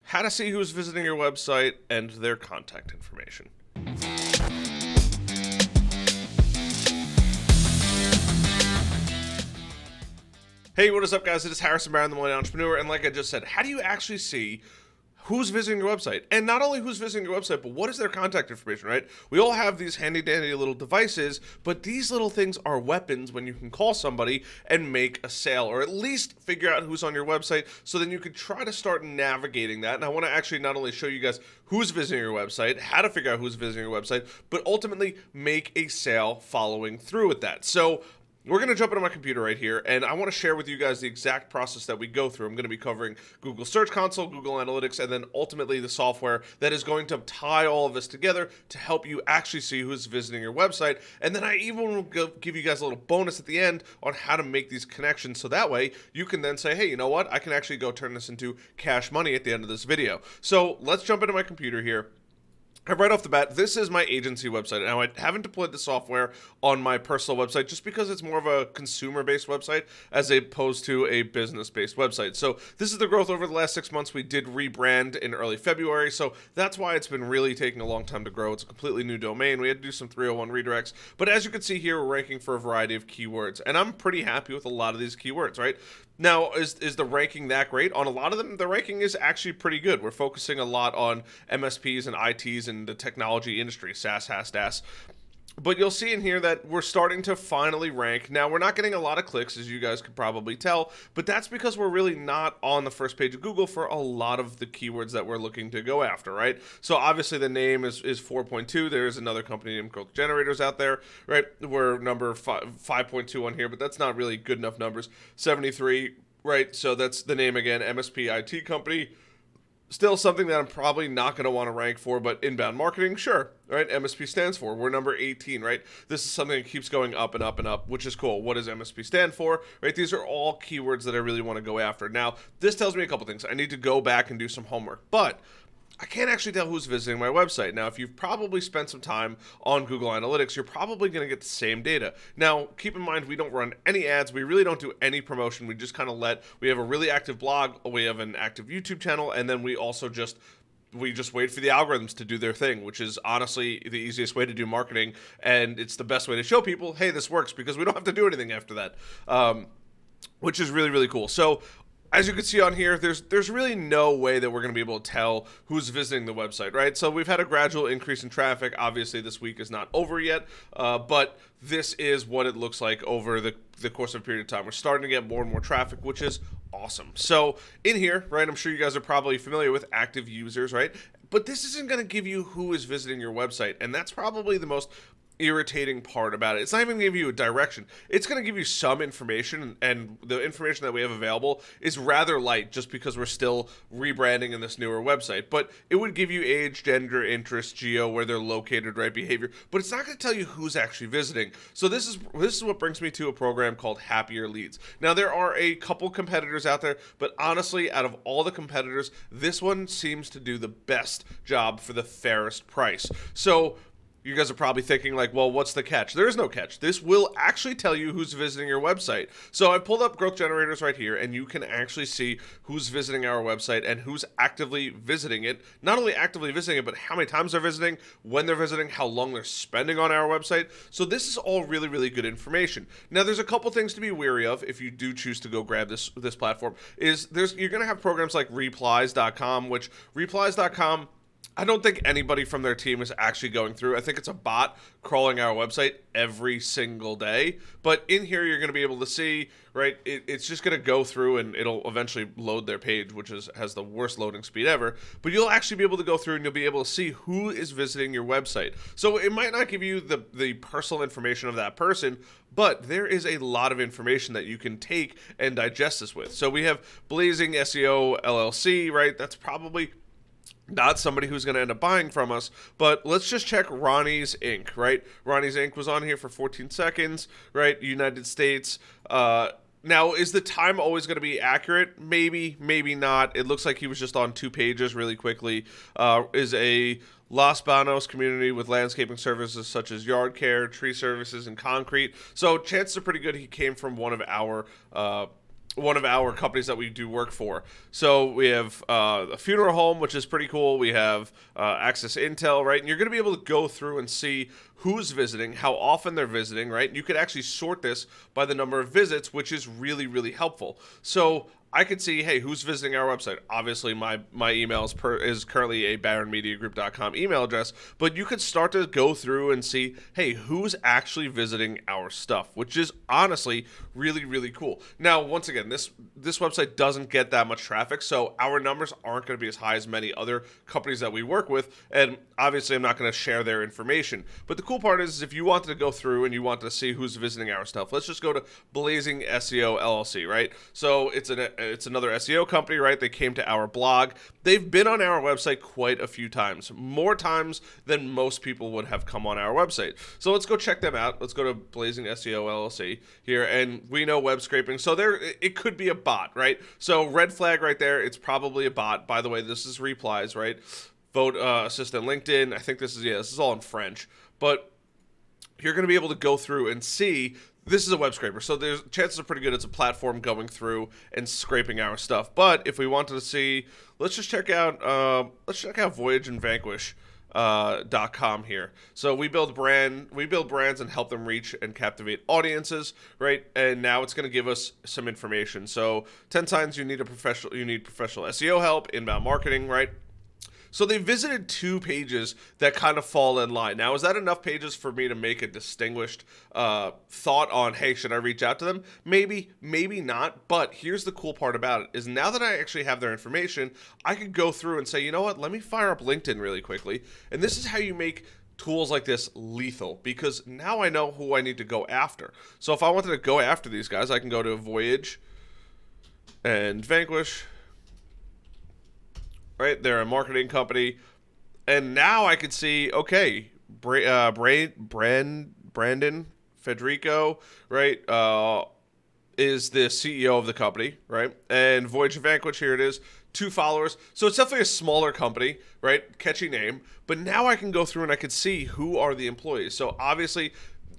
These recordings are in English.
how to see who's visiting your website, and their contact information. Hey, what is up, guys? It is Harrison Barron, the Millennial Entrepreneur, and like I just said, how do you actually see who's visiting your website? And not only who's visiting your website, but what is their contact information, right? We all have these handy-dandy little devices, but these little things are weapons when you can call somebody and make a sale, or at least figure out who's on your website, so then you could try to start navigating that. And I want to actually not only show you guys who's visiting your website, how to figure out who's visiting your website, but ultimately make a sale following through with that. So we're going to jump into my computer right here, and I want to share with you guys the exact process that we go through. I'm going to be covering Google Search Console, Google Analytics, and then ultimately the software that is going to tie all of this together to help you actually see who's visiting your website. And then I even will give you guys a little bonus at the end on how to make these connections, so that way you can then say, hey, you know what? I can actually go turn this into cash money at the end of this video. So let's jump into my computer here. Right off the bat, this is my agency website. Now, I haven't deployed the software on my personal website just because it's more of a consumer-based website as opposed to a business-based website. So this is the growth over the last 6 months. We did rebrand in early February, so that's why it's been really taking a long time to grow. It's a completely new domain. We had to do some 301 redirects. But as you can see here, we're ranking for a variety of keywords, and I'm pretty happy with a lot of these keywords, right? Now, is the ranking that great? On a lot of them, the ranking is actually pretty good. We're focusing a lot on MSPs and ITs and the technology industry, SaaS, HaaS, DaaS. But you'll see in here that we're starting to finally rank. Now, we're not getting a lot of clicks, as you guys could probably tell, but that's because we're really not on the first page of Google for a lot of the keywords that we're looking to go after, right? So obviously the name is 4.2. There's another company named Growth Generators out there, right? We're number 5.2 on here, but that's not really good enough numbers. 73, right? So that's the name again, MSP IT company. Still something that I'm probably not going to want to rank for, but inbound marketing, sure, right? MSP stands for. We're number 18, right? This is something that keeps going up and up and up, which is cool. What does MSP stand for, right? These are all keywords that I really want to go after. Now, this tells me a couple things. I need to go back and do some homework, but I can't actually tell who's visiting my website. Now, if you've probably spent some time on Google Analytics, you're probably going to get the same data. Now, keep in mind, we don't run any ads. We really don't do any promotion. We just kind of we have a really active blog. We have an active YouTube channel. And then we also just wait for the algorithms to do their thing, which is honestly the easiest way to do marketing. And it's the best way to show people, hey, this works, because we don't have to do anything after that, which is really, really cool. So as you can see on here, there's really no way that we're going to be able to tell who's visiting the website, right? So we've had a gradual increase in traffic. Obviously, this week is not over yet, but this is what it looks like over the course of a period of time. We're starting to get more and more traffic, which is awesome. So in here, right, I'm sure you guys are probably familiar with active users, right? But this isn't going to give you who is visiting your website, and that's probably the most irritating part about it. It's not even going to give you a direction. It's going to give you some information, and the information that we have available is rather light just because we're still rebranding in this newer website. But it would give you age, gender, interest, geo, where they're located, right, behavior, but it's not going to tell you who's actually visiting. So this is what brings me to a program called Happier Leads. Now, there are a couple competitors out there, but honestly, out of all the competitors, this one seems to do the best job for the fairest price. So you guys are probably thinking like, well, what's the catch? There is no catch. This will actually tell you who's visiting your website. So I pulled up Growth Generators right here, and you can actually see who's visiting our website and who's actively visiting it. Not only actively visiting it, but how many times they're visiting, when they're visiting, how long they're spending on our website. So this is all really, really good information. Now, there's a couple things to be wary of if you do choose to go grab this platform. You're going to have programs like Replies.com, which Replies.com, I don't think anybody from their team is actually going through. I think it's a bot crawling our website every single day. But in here, you're going to be able to see, right, it's just going to go through and it'll eventually load their page, which has the worst loading speed ever. But you'll actually be able to go through and you'll be able to see who is visiting your website. So it might not give you the personal information of that person, but there is a lot of information that you can take and digest this with. So we have Blazing SEO LLC, right? That's probably not somebody who's going to end up buying from us, but let's just check Ronnie's Inc., right? Ronnie's Inc. was on here for 14 seconds, right? United States. Now, is the time always going to be accurate? Maybe, maybe not. It looks like he was just on 2 pages really quickly. Is a Los Banos community with landscaping services such as yard care, tree services, and concrete. So chances are pretty good he came from one of our one of our companies that we do work for. So we have a funeral home, which is pretty cool. We have Access Intel, right? And you're going to be able to go through and see who's visiting, how often they're visiting, right? And you could actually sort this by the number of visits, which is really, really helpful. So I could see, hey, who's visiting our website? Obviously, my email is currently a baronmediagroup.com email address, but you could start to go through and see, hey, who's actually visiting our stuff, which is honestly really, really cool. Now, once again, this website doesn't get that much traffic, so our numbers aren't going to be as high as many other companies that we work with, and obviously I'm not going to share their information. But the cool part is if you wanted to go through and you want to see who's visiting our stuff, let's just go to Blazing SEO LLC, right? So it's another SEO company, right? They came to our blog. They've been on our website quite a few times, more times than most people would have come on our website. So let's go check them out. Let's go to Blazing SEO LLC here, and we know web scraping. So it could be a bot, right? So red flag right there. It's probably a bot. By the way, this is replies, right? Vote assistant LinkedIn. I think this is all in French, but you're going to be able to go through and see this is a web scraper. So there's chances are pretty good it's a platform going through and scraping our stuff. But if we wanted to see, let's check out Voyage and Vanquish. .com here. So we build brands and help them reach and captivate audiences, right? And now it's going to give us some information. So 10 signs you need professional SEO help, inbound marketing, right? So they visited 2 pages that kind of fall in line. Now, is that enough pages for me to make a distinguished thought on, hey, should I reach out to them? Maybe, maybe not. But here's the cool part about it is now that I actually have their information, I could go through and say, you know what, let me fire up LinkedIn really quickly. And this is how you make tools like this lethal, because now I know who I need to go after. So if I wanted to go after these guys, I can go to Voyage and Vanquish. Right, they're a marketing company, and now I could see, okay, Brandon Federico, right, is the CEO of the company, right, and Voyage and Vanquish, here it is, 2 followers, so it's definitely a smaller company, right, catchy name, but now I can go through and I could see who are the employees, so obviously,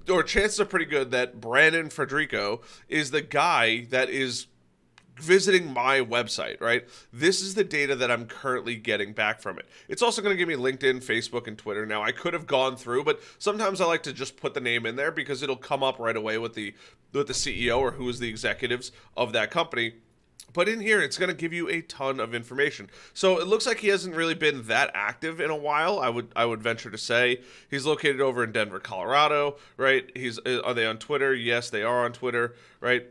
or chances are pretty good that Brandon Federico is the guy that is visiting my website, right? This is the data that I'm currently getting back from it. It's also going to give me LinkedIn, Facebook, and Twitter. Now, I could have gone through, but sometimes I like to just put the name in there because it'll come up right away with the CEO or who is the executives of that company. But in here, it's going to give you a ton of information. So it looks like he hasn't really been that active in a while. I would venture to say he's located over in Denver, Colorado, right? Are they on Twitter? Yes, they are on Twitter, right?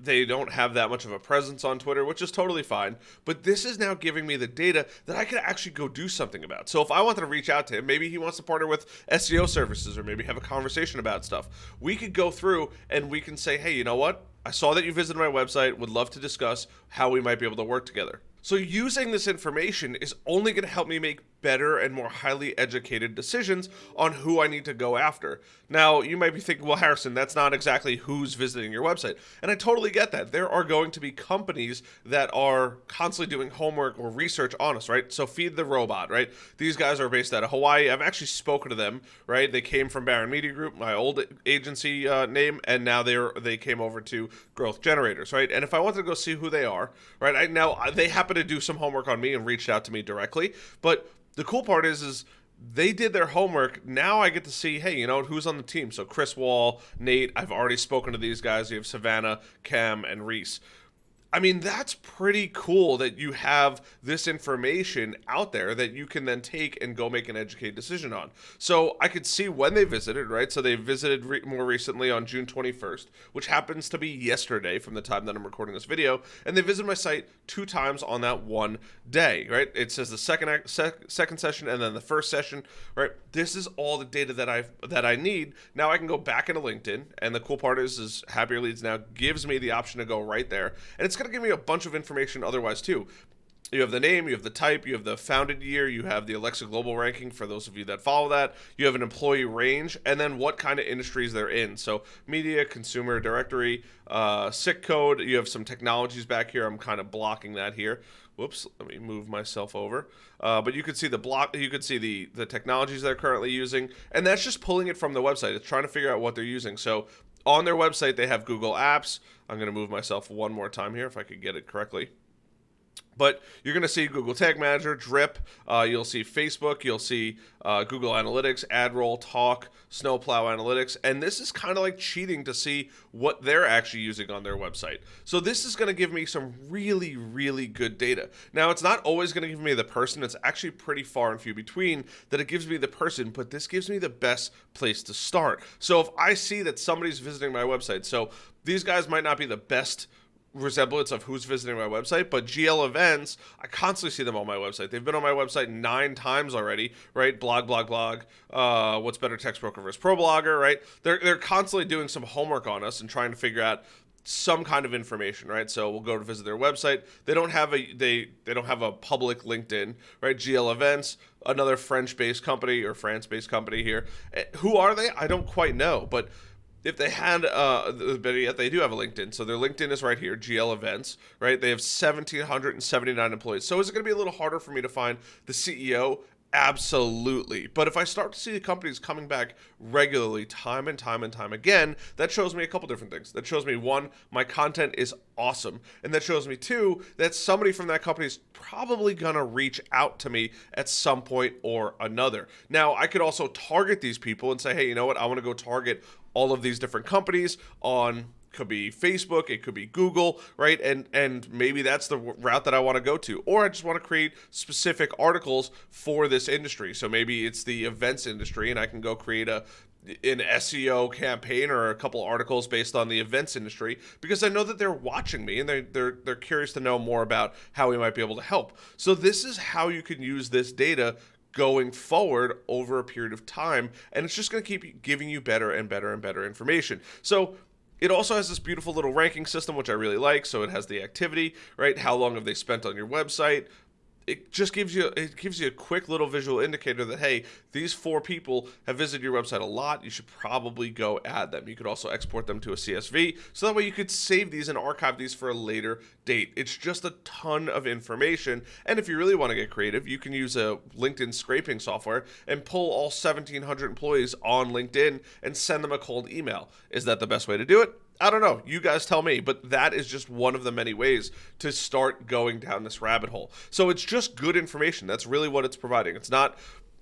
They don't have that much of a presence on Twitter, which is totally fine. But this is now giving me the data that I could actually go do something about. So if I wanted to reach out to him, maybe he wants to partner with SEO services or maybe have a conversation about stuff. We could go through and we can say, hey, you know what? I saw that you visited my website, would love to discuss how we might be able to work together. So using this information is only going to help me make better and more highly educated decisions on who I need to go after. Now, you might be thinking, well, Harrison, that's not exactly who's visiting your website. And I totally get that. There are going to be companies that are constantly doing homework or research on us, right? So Feed the Robot, right? These guys are based out of Hawaii. I've actually spoken to them, right? They came from Baron Media Group, my old agency name, and now they came over to Growth Generators, right? And if I wanted to go see who they are, right? They happen to do some homework on me and reached out to me directly, but the cool part is they did their homework. Now I get to see, hey, you know, who's on the team. So Chris Wall, Nate, I've already spoken to these guys. You have Savannah, Cam, and Reese. I mean, that's pretty cool that you have this information out there that you can then take and go make an educated decision on. So I could see when they visited, right? So they visited more recently on June 21st, which happens to be yesterday from the time that I'm recording this video. And they visited my site 2 times on that one day, right? It says the second session and then the first session, right? This is all the data that I need. Now I can go back into LinkedIn. And the cool part is Happier Leads now gives me the option to go right there. And it's going to give me a bunch of information otherwise too. You have the name, you have the type, you have the founded year, you have the Alexa Global ranking for those of you that follow that, you have an employee range, and then what kind of industries they're in. So media, consumer, directory, SIC code, you have some technologies back here. I'm kind of blocking that here. Whoops, let me move myself over. But you could see the technologies they're currently using, and that's just pulling it from the website. It's trying to figure out what they're using. So On their website, they have Google Apps. I'm going to move myself one more time here if I could get it correctly. But you're going to see Google Tag Manager, Drip. You'll see Facebook. You'll see Google Analytics, AdRoll, Talk, Snowplow Analytics. And this is kind of like cheating to see what they're actually using on their website. So this is going to give me some really, really good data. Now, it's not always going to give me the person. It's actually pretty far and few between that it gives me the person, but this gives me the best place to start. So if I see that somebody's visiting my website, so these guys might not be the best resemblance of who's visiting my website, but GL Events, I constantly see them on my website. They've been on my website 9 times already, right? Blog. What's better, Text Broker versus Pro Blogger, right? They're constantly doing some homework on us and trying to figure out some kind of information, right? So we'll go to visit their website. They don't have a public LinkedIn, right? GL Events, another French-based company or France-based company here. Who are they? I don't quite know, but if they had, better yet, they do have a LinkedIn. So their LinkedIn is right here, GL Events, right? They have 1,779 employees. So is it going to be a little harder for me to find the CEO? Absolutely. But if I start to see the companies coming back regularly, time and time again, that shows me a couple different things. That shows me, one, my content is awesome. And that shows me, two, that somebody from that company is probably going to reach out to me at some point or another. Now, I could also target these people and say, hey, you know what? I want to go target all of these different companies on, could be Facebook, it could be Google, right? And maybe that's the route that I want to go to. Or I just want to create specific articles for this industry. So maybe it's the events industry and I can go create an SEO campaign or a couple articles based on the events industry because I know that they're watching me and they're curious to know more about how we might be able to help. So this is how you can use this data going forward over a period of time, and it's just going to keep giving you better and better information. So it also has this beautiful little ranking system, which I really like. So it has the activity, right? How long have they spent on your website? It just gives you a quick little visual indicator that, hey, these 4 people have visited your website a lot. You should probably go add them. You could also export them to a CSV. So that way you could save these and archive these for a later date. It's just a ton of information. And if you really want to get creative, you can use a LinkedIn scraping software and pull all 1,700 employees on LinkedIn and send them a cold email. Is that the best way to do it? I don't know. You guys tell me, but that is just one of the many ways to start going down this rabbit hole. So it's just good information. That's really what it's providing. It's not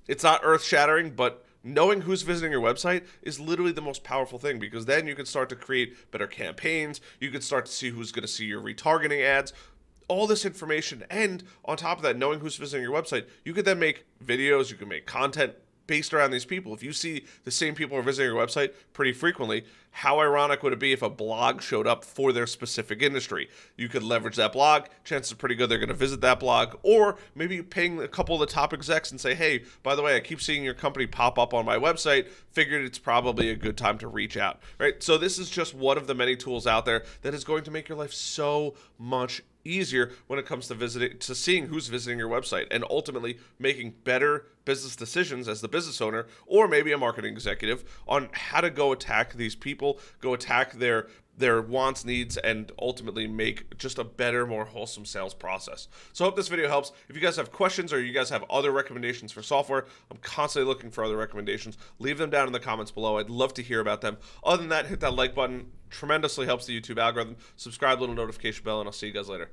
earth-shattering, but knowing who's visiting your website is literally the most powerful thing because then you can start to create better campaigns. You can start to see who's going to see your retargeting ads. All this information, and on top of that, knowing who's visiting your website, you could then make videos, you can make content based around these people. If you see the same people are visiting your website pretty frequently, how ironic would it be if a blog showed up for their specific industry? You could leverage that blog. Chances are pretty good they're going to visit that blog. Or maybe you ping a couple of the top execs and say, hey, by the way, I keep seeing your company pop up on my website. Figured it's probably a good time to reach out, right? So this is just one of the many tools out there that is going to make your life so much easier when it comes to seeing who's visiting your website and ultimately making better business decisions as the business owner or maybe a marketing executive on how to go attack these people, go attack their wants, needs, and ultimately make just a better, more wholesome sales process. So I hope this video helps. If you guys have questions or you guys have other recommendations for software, I'm constantly looking for other recommendations. Leave them down in the comments below. I'd love to hear about them. Other than that, hit that like button. Tremendously helps the YouTube algorithm. Subscribe, little notification bell, and I'll see you guys later.